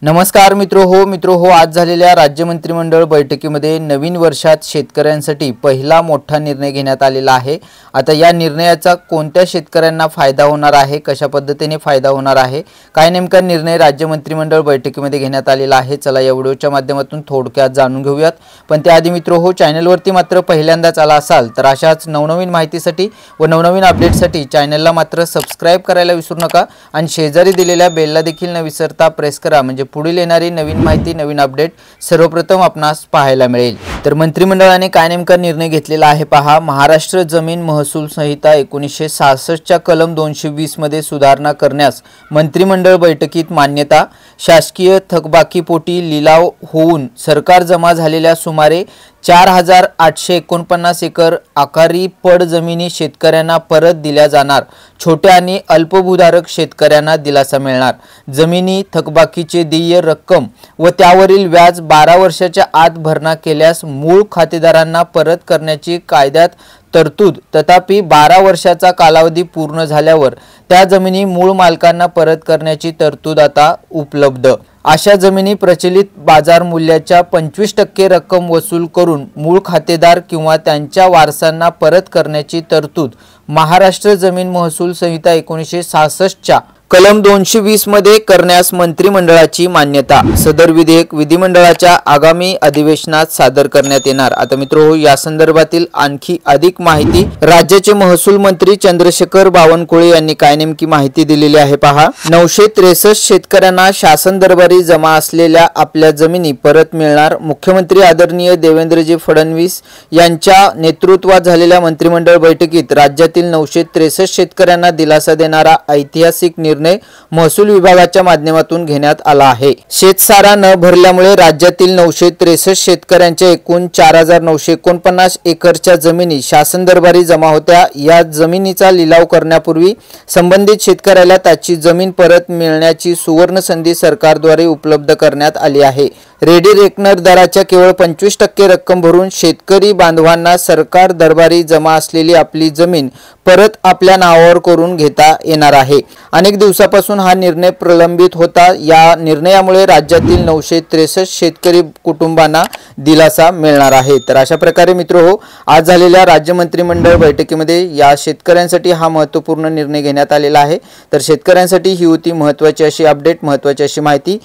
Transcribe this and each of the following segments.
नमस्कार मित्रो हो आज झालेल्या राज्य मंत्रिमंडळ बैठकीमध्ये नवीन वर्षात शेतकऱ्यांसाठी पहिला मोठा निर्णय घेण्यात आलेला आहे। आता या निर्णयाचा कोणत्या शेतकऱ्यांना फायदा होणार आहे, कशा पद्धतीने फायदा होणार आहे, काय नेमका निर्णय राज्य मंत्रिमंडळ बैठकीमध्ये घेण्यात आलेला आहे, चला या व्हिडिओच्या माध्यमातून थोडक्यात जाणून घेऊयात। पण त्याआधी मित्रो चॅनलवरती मात्र पहिल्यांदाच आला असाल तर अशाच नवनवीन माहितीसाठी व नवनवीन अपडेटसाठी चॅनलला मात्र सबस्क्राइब करायला विसरू नका आणि शेजारी दिलेल्या बेलला देखील न विसरता प्रेस करा, म्हणजे पुढील येणारी नवीन माहिती नवीन अपडेट सर्वप्रथम आपणास पाहायला मिळेल। तर मंत्रिमंडळाने काय नेमका निर्णय घेतलेला आहे पहा। महाराष्ट्र जमीन महसूल संहिता 1966 च्या कलम 220 मध्ये सुधारणा करण्यास मंत्रिमंडळ बैठकीत मान्यता। शासकीय थकबाकीपोटी लिलाव होऊन सरकार जमा झालेल्या सुमारे 4849 एकर आकारी पड जमिनी शेतकऱ्यांना परत दिल्या जाणार। छोट्या आणि अल्पभूधारक शेतकऱ्यांना दिलासा मिळणार। जमिनी थकबाकीचे देय रक्कम व त्यावरील व्याज 12 वर्षाच्या आत भरणा केल्यास मूळ खातेदारांना परत करण्याची कायद्यात तरतूद। तथापि 12 वर्षाचा कालावधी पूर्ण झाल्यावर त्या जमिनी मूळ मालकांना परत करण्याची तरतूद आता उपलब्ध। अशा जमिनी प्रचलित बाजार मूल्याच्या 25% रक्कम वसूल करून मूळ खातेदार किंवा त्यांच्या वारसांना परत करण्याची तरतूद महाराष्ट्र जमीन महसूल संहिता 1966 च्या कलम 220 मध्ये करण्यास मंत्रिमंडळाची मान्यता। सदर विधेयक विधिमंडळाच्या आगामी अधिवेशनात सादर करण्यात येणार। आता मित्रो या संदर्भातील आणखी अधिक माहिती राज्याचे महसूल मंत्री चंद्रशेखर बावनकुळे यांनी काय नेमकी माहिती दिलेली आहे पहा। 963 शेतकऱ्यांना शासन दरबारी जमा असलेल्या आपल्या जमिनी परत मिळणार। मुख्यमंत्री आदरणीय देवेंद्रजी फडणवीस यांच्या नेतृत्वात झालेल्या मंत्रिमंडळ बैठकीत राज्यातील 963 शेतकऱ्यांना दिलासा देणारा ऐतिहासिक निर्णय महसूल विभागाच्या माध्यमातून घेण्यात आला आहे। शेतसारा न भरल्यामुळे राज्यातील 963 शेतकऱ्यांच्या एकूण 4949 एकरच्या जमिनी शासन दरबारी जमा होत्या। या जमिनीचा लिलाव करण्यापूर्वी संबंधित शेतकऱ्याला त्याची जमीन परत मिळण्याची सुवर्ण संधी सरकारद्वारे उपलब्ध करण्यात आली आहे। रेडी रेकनर दराच्या केवळ 25% रक्कम भरून शेतकरी बांधवांना सरकार दरबारी जमा असलेली आपली जमीन परत आपल्या नावावर करून घेता येणार आहे। अनेक दिवसापासून हा निर्णय प्रलंबित होता। या निर्णयामुळे राज्यातील 963 शेतकरी कुटुंबांना दिलासा मिळणार आहे। तर अशा प्रकारे मित्रो आज झालेल्या राज्य मंत्रिमंडळ बैठकीमध्ये या शेतकऱ्यांसाठी हा महत्त्वपूर्ण निर्णय घेण्यात आलेला आहे। तर शेतकऱ्यांसाठी ही होती महत्त्वाची अशी अपडेट, महत्त्वाची अशी माहिती।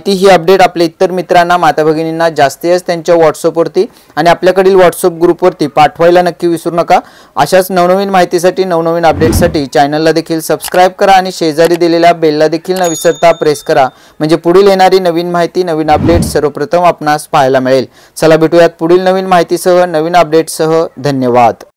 ही अपडेट आपल्या इतर मित्रांना माता भगिनींना जास्तीत जास्त त्यांच्या व्हॉट्सअपवरती आणि आपल्याकडील व्हॉट्सअप ग्रुपवरती पाठवायला नक्की विसरू नका। अशाच नवनवीन माहितीसाठी नवनवीन अपडेटसाठी चॅनलला देखील सबस्क्राइब करा आणि शेजारी दिलेल्या बेलला देखील न विसरता प्रेस करा, म्हणजे पुढील येणारी नवीन माहिती नवीन अपडेट सर्वप्रथम आपणास पाहायला मिळेल। चला भेटूयात पुढील नवीन माहितीसह नवीन अपडेटसह। धन्यवाद।